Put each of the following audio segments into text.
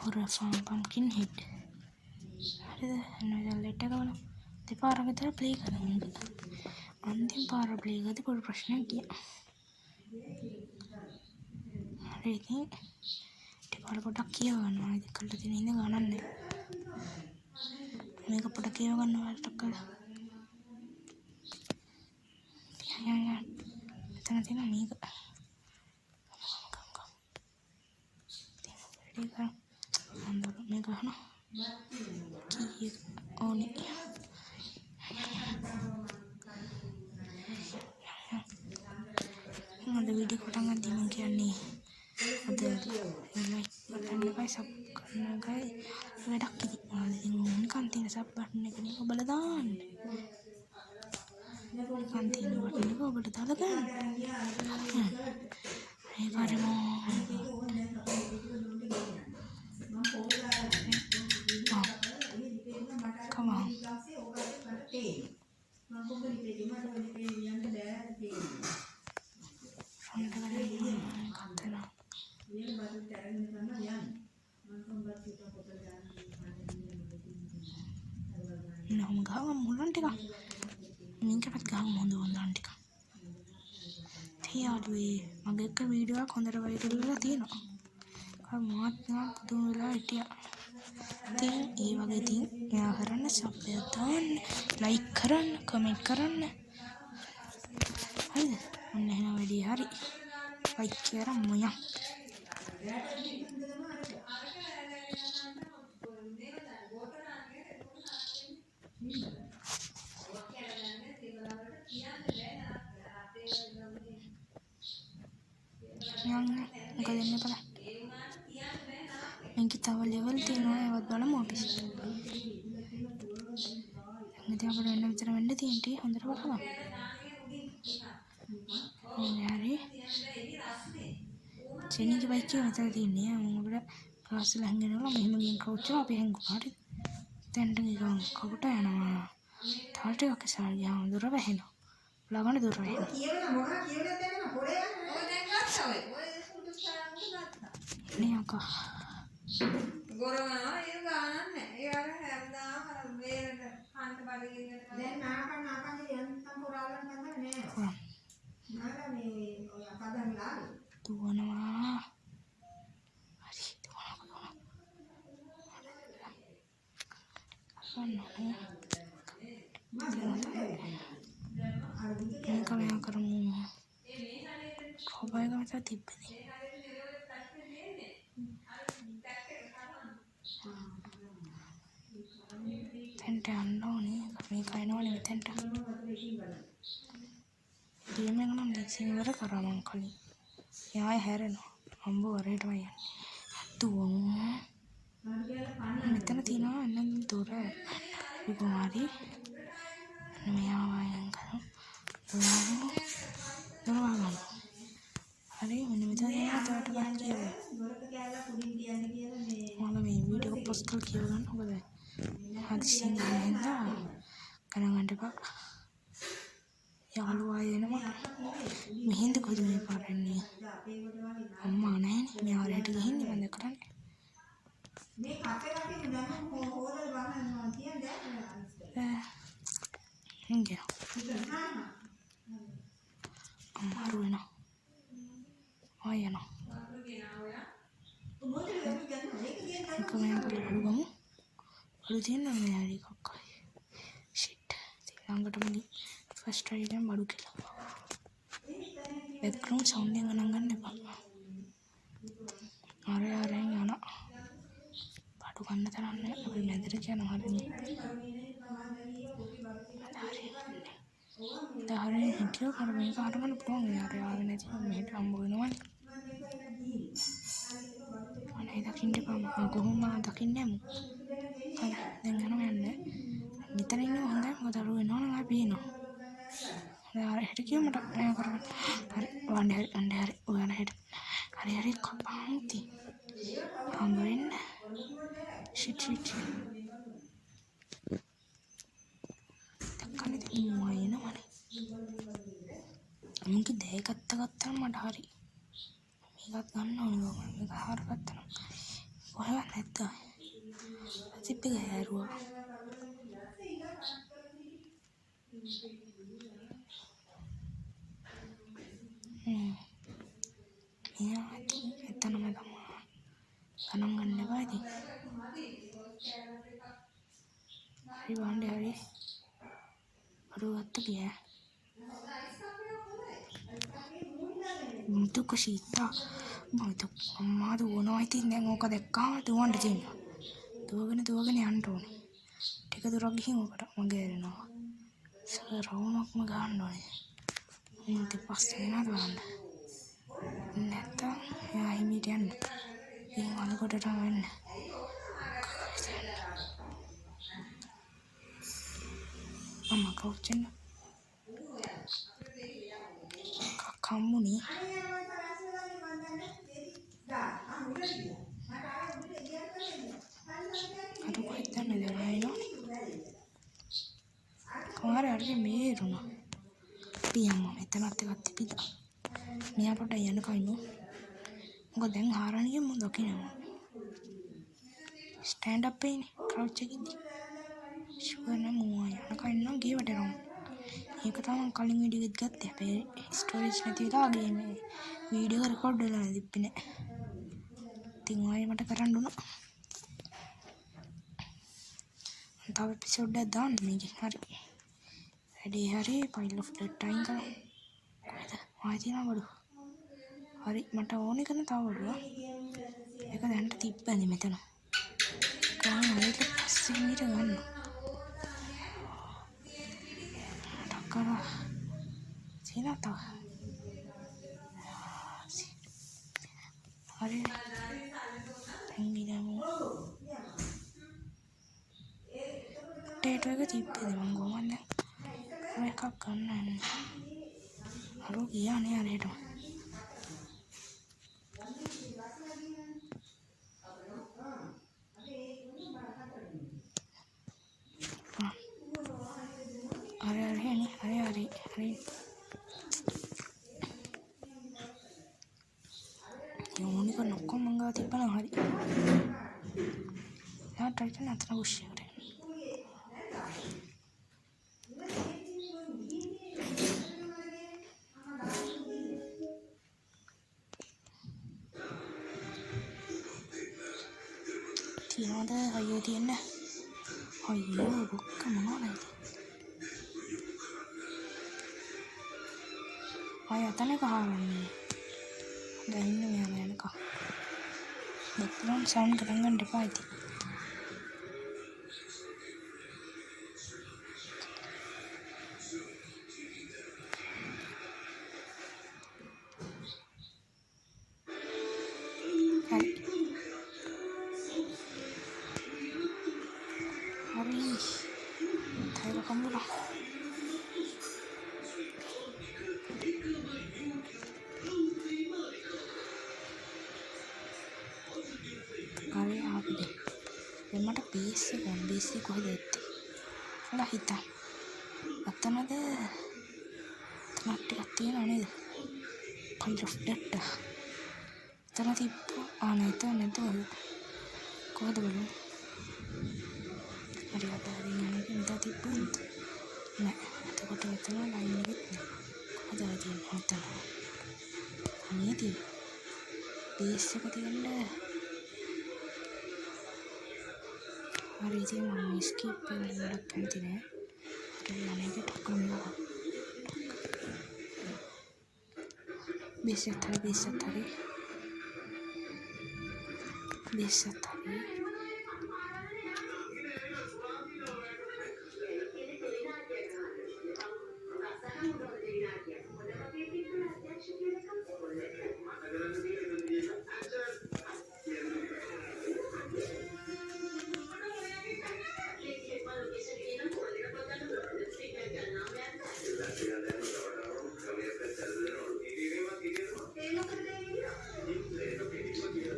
horror from Pumpkinhead. හරිද? එන්න දැන් ලෙට් එක බලමු. දෙපාරක් විතර ප්ලේ කරමු. අන්තිම පාර ප්ලේ කරද්දී පොඩි ප්‍රශ්නයක් ගියා. හරි ඉතින් ටිකවල පොඩක් කියව ගන්නවා. ඉතින් කල්ලා තියෙන ඉඳ ගණන් නැහැ. මේක පොඩක් කියව ගන්නවා වලට කරලා. මෙතන තියෙන මේක. මේක අnder මේක අහනවා. කීයක ඕනේ. අද වීඩියෝ පටන් ගන්න මම කියන්නේ අද ලයික් බටන් එකයි සබ් කරන එකයි වැඩක් ඉතින් නිකන් තියෙන සබ් බටන් එක නේ ඔබලා දාන්න. නිකන් තියෙන බටන් එක ඔබට දාලා ගන්න. ඒක හරිම come on. Nggak gak mulan ටික මේකවත් ගහමු හොඳ හොඳන් ටික. තියාළුවේ මගේ එක වීඩියෝ එකක් හොඳට වයිරල් වෙලා තියෙනවා. මාත් පුදුම වෙලා හිටියා. ඉතින් ඒ වගේ ඉතින් මෙයා කරන්න සබ් එක දාන්න, ලයික් කරන්න, කමෙන්ට් කරන්න. හරිද? ඔන්න එහෙනම් වැඩි හරි. ලයික් කරා මොයා. මොකද එන්නේ බලන්න. මේක තව ලෙවල් තියෙනවා ඒවත් බලමු අපි. ඉතින් අපිට වෙන විතර වෙන්න තියෙන ටී හොඳට බලමු. හරි. ජෙනිගේ බයික් එක විතර තියෙන්නේ. මම අපිට ක්ලාස් එක ළඟිනවා මෙහෙම ගියන් කවුච් එක අපි හැංගුවා. හරි. දැන්ට ගිහම කවුට යනවා. තව ටිකක් ඉස්සරහ ගියාම දොර වැහෙනවා. ළඟන දොර වැහෙනවා. කියවලා මොකක්ද කියවලා දෙන්න පොඩේ යන්න. ඔය දැන් ගත්තා ඔය. ඔය සුදු පාරක් ගත්තා. නේ අකා. ගොරවනවා ඒක ගානක් නැහැ. ඒ අර හැමදාම අර වේරට හන්ට බඩගින්න දැන් නාකන් යන්තම් පුරාලන් ගන්නව නෑ. නාලා මේ ඔය අපදන්ලා දුවනවා. හරි දුවනවා. මේක මෙයා කරමු. කොබයි ගමත තිබ්බනේ. තෙන්ට යන්න ඕනේ. මේක එනවනේ මෙතෙන්ට. ගේම් එක නම් ලීසින් ඉවර කරා මං කලින්. එයා හැරෙනවා. අම්බ වරේටම යන්නේ. දුවමු. මෙතන තියෙනවා අන්න දොර. විකුමාරි. මෙයා වයන් කරමු. දොර වහගන්න. හරි මෙන්න මෙතන යනවා තවට ගන්න කියලා. මම මේ වීඩියෝ පොස්ට් කරලා කියව ගන්න මොකද? හදිසියෙන් ගිහින්දා ගණන් එපා. යාළුවා එනවා. මෙහෙන්ද කොහෙද මේ පාර යන්නේ? අම්මා නැහැනේ. මෙයා රැට ගිහින්නේ මම දැක්කනේ. මේ කපේ කපේ දැන් හොරල් වහනවා කියන්නේ හංගය. අම්මාරු වෙනවා. ආයනවා. ඒක මම බලගමු. බඩු තියෙනවා මේ හරි කක්කයි. ෂිට්. ළඟටම ගිහින් ෆස්ට් ට්‍රයි එකෙන් බඩු කියලා. බෑග්ග්‍රවුන්ඩ් සවුන්ඩ් එක ගණන් ගන්න එපා. අරෙන් යනවා. බඩු ගන්න තරම් නෑ. අපි මැදට යනවා හරිනේ. හරි හිටියෝ කර මේක හරගන්න පුළුවන්. යාර ආවේ නැති මෙහෙට හම්බ වෙනවනේ. අනේ දකින්න එපා. මම කොහොම දකින්නේ මම. හරි දැන් යනවා යන්නේ. නිතර ඉන්නේ හොඳයි. මොකද අර වෙනවනම් ආයෙ පේනවා. දැන් හෙට කියමු මට නෑ කරගන්න. හරි වණ්ඩේ හරි ඔයාලා හෙට. හරි කපාන්ති. හම්බ වෙන්න. ෂිට්. දක්කන්නේ තියෙන්නේ එනවනේ. මගේ දැය ගත්තාම මට හරි. මේකත් ගන්න ඕනේ. මේක හරගත්තා නම් කොහෙවත් නැත්තා සිප්පි ගෑරුවා එතනම තමා ගණන් ගන්න එපා ඉතින් හරි බාණ්ඩේ හරි අඩුව ගත්ත ගියා මුතුක සීතා මම අම්මා දුවනවා ඉතින් දැන් ඕක දැක්කාම දුවන්න තියෙනවා දුවගෙන යන්න ඕනේ ටික දුරක් ගිහින් ඕකට මගේ ඇරෙනවා රවුමක්ම ගන්න ඕනේ ඉතින් පස්සේ වෙනවා දාන්න නැත්තම් එයා හිමීට යන්න ඉතින් අලකොටට වෙන්න අම්මා කවුචෙන්න කම්මුනි අර කොහෙද යන්නද එනවා කොහරි හරි මේරුණා පියම්මා මෙතනත් එකක් තිබිලා මෙයා පොඩ්ඩක් යන්න කයිනෝ මොකද දැන් හාරණිය මම දකිනවා ස්ටෑන්ඩ් අප් එකනේ ක්‍රවුච් එකේදී ෂුවර් නම් මම යන්න කයිනෝ ගේවට එනවා ඒක තමයි කලින් වීඩියෝ එකත් ගත්තේ අපේ ස්ටෝරේජ් නැති වෙලා ගේම වීඩියෝ රෙකෝඩ් වෙලා තිබ්බේ නෑ ඉතින් ආයෙ මට කරන්න උනා තව එපිසෝඩ් එකක් දාන්න මේකේ හරි වැඩේ හරි පයිල් ඔෆ් ඩෙට් ටයිම් කරා කොහෙද ආයෙ තියෙනවා බඩු හරි මට ඕනේ කරන තව බඩුවක් ඒක දැන්ට තිබ්බනේ මෙතන ගාන ඒක පස්සේ මීට ගන්න ටක්කරා තියෙනවා තව හරි දැන් ටේටෝ එක තිබ්බේ මම කොහොමද දැන් එකක් ගන්න යන්නේ අරෝ ගියානේ අරේට හරි යෝනික නොක්කොම මංගා තිබ්බනම් හරි යා ටයිටන් අතන පුෂ් කරේ තියනවාද අයියෝ තියන්නේ අයියෝ බොක්ක මොනවද ආය අතන කහවන්නේ දැන් ඉන්න මෙයා යනකම් බෑග්ග්‍රවුන්ඩ් සවුන්ඩ් ගන්න ගන්න එපා ඉතින් හරි තේර කම්බුලා හරි ආපිද එමට බේස් එක කොහෙද ඇත්තේ කියලා හිතා අතනද තනක් ටිකක් තියෙනව නේද පයිල් ඔෆ් ඩෙට් එතන තිබ්බා නැත කොහෙද බලමු හරි අතාරින් යන්නේ මෙතන තිබ්බොත් නෑ එතකොට මෙතන ලයින් එකෙත් නෑ කොහෙද තියෙන්නේ මෙතන නේද බේස් එක තියෙන්නේ හරි ඉතින් මම ස්කිප් කරලා කැමති නෑ හරි අනේකට කොම්බෝ බේස් එක හරි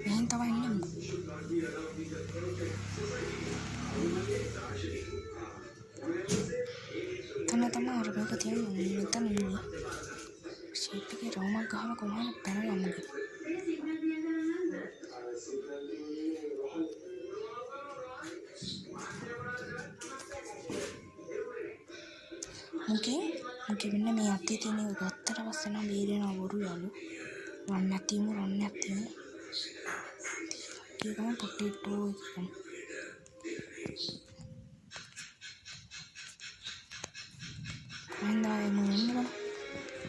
එහෙන් තමයි ඉන්නේ මුකේ මෙන්න මේ අතේ තියෙන එක ගත්තට පස්සේ නම් බේරෙනවා බොරු යාලු. රන්නක් තියමු. ඒකම පොටේටෝ එකම. Anda yang mengenal,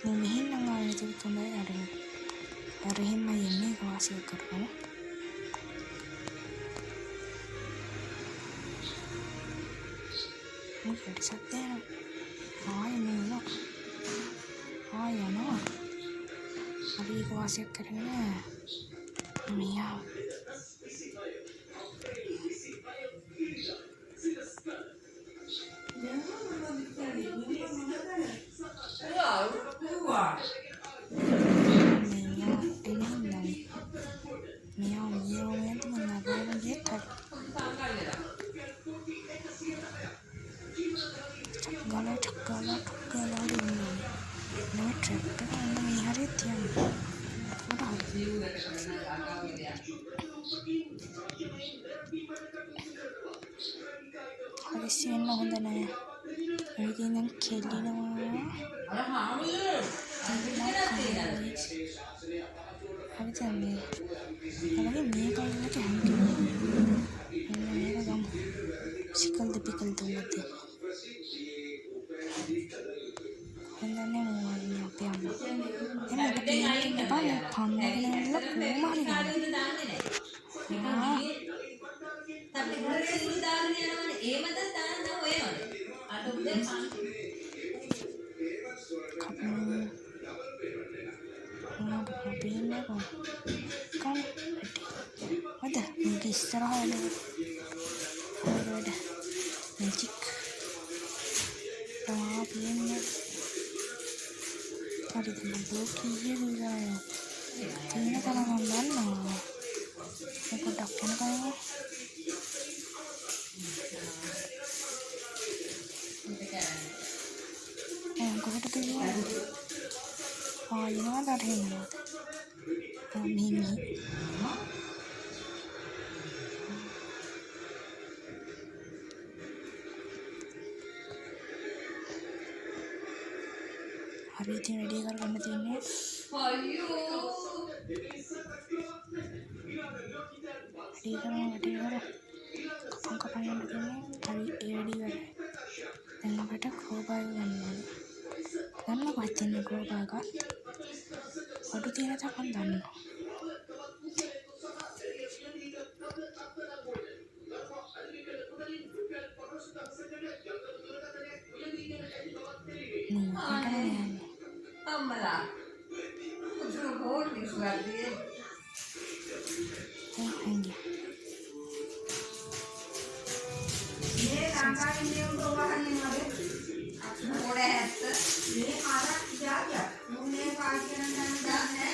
mungkin nggak itu tunda ada yang ini kalau hasil kerja. Mungkin ada satu yang, ini loh, ya no, hari kalau hasil kerja, miau. Cakala ini. Nama traktor anda mihari tiang. Ada siapa yang honda naya? Ini yang keli nama. Ada jamnya. Kalau ni mereka ini kan hantu. Ini mereka kamu sikal dipikal tu mati. Hendaknya mau ini apa yang? Ini ada pilihan apa yang pamer ni lah kumar ni. tapi hari ini dah ni mana? Mata dah dah way mana? Ada udah pan. Pilihan apa? Kan ada mungkin istirahat ada. Ada magic. Pilihannya. Hari ini blokier juga ya. Ini kalau ngambil lah. Aku dapat kaya. Aku ada tu juga. Ini ada ini. Mimi. Hari ini ready करने देंगे. Ready करो. Kapan yang begini hari ready करें. Dengan betul grow bag करना. Karena batin grow bag kan. Aduh tidak takkan dan. Amala. Udah bol ni sudah dia. Hanya. Ini angka ini untuk bahan yang ada. Boleh het. Ini ada jaga. Mungkin bagian dan है.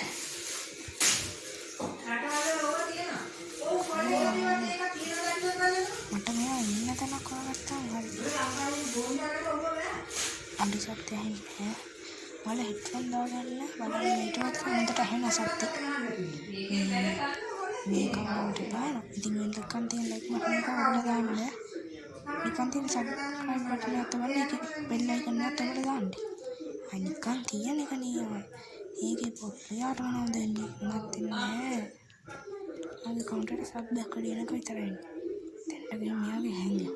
Kata ada logo dia na. Oh, boleh jadi macam ini kira lagi mana? Macam ni ini tak kau kata hari. Ini angka ini bom ada logo ya. Andi sakti ini. Malah headphone daganna malah network එක හොඳට ඇහෙන සද්ද මේක වලට බලන්න ඉතින් වෙනකන් තියෙන ලයික් බටන් එක ඔන්න දාන්න නිකන් තියෙන සබ්ස්ක්‍රයිබ් බටන් එක තමයි ඒක බෙල් අයිකන් එකත් ඔබට දාන්න අනිකන් තියෙන එක නේ ඒකේ පොඩ්ඩක් මොනවද දෙන්නේ මොනවද දෙන්නේ අද කවුන්ටර් සබ් දෙක දෙනක විතරයි දෙන්න ගේ මෙයාගේ හැංගිය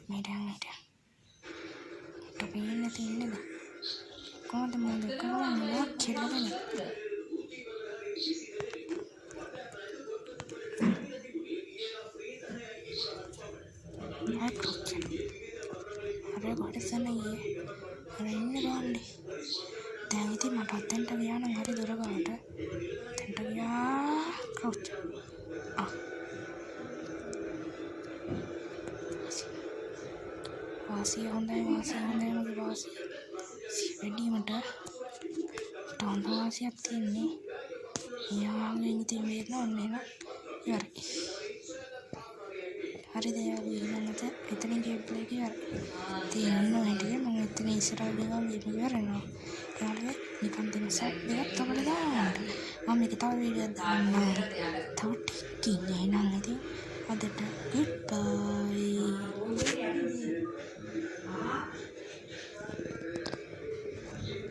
medan tapi ini tinggal kau teman dekat kau mulut cerita ni ada pada sana ye ada ini doang deh dan itu mata tentang yang hari dulu kau ada tentang ya kau වාසිය හොඳයි මගේ වාසිය වැඩිමට town වාසියක් තියෙන්නේ යාළුවෙන් ඉතින් මේක ඔන්න එහෙනම් ඉවරයි හරිද යාළුවෝ එහෙනම් අද එතනින් ගේම් ප්ලේ එක ඉවරයි තියෙන හැටියට මම එතන ඉස්සරහ ගිහම මේක ඉවරනවා යාළුවෝ නිකන් දිනසක් දෙකක් ඔබට දාන්න මම මේක තව වීඩියෝවක් දාන්න තව ටිකකින්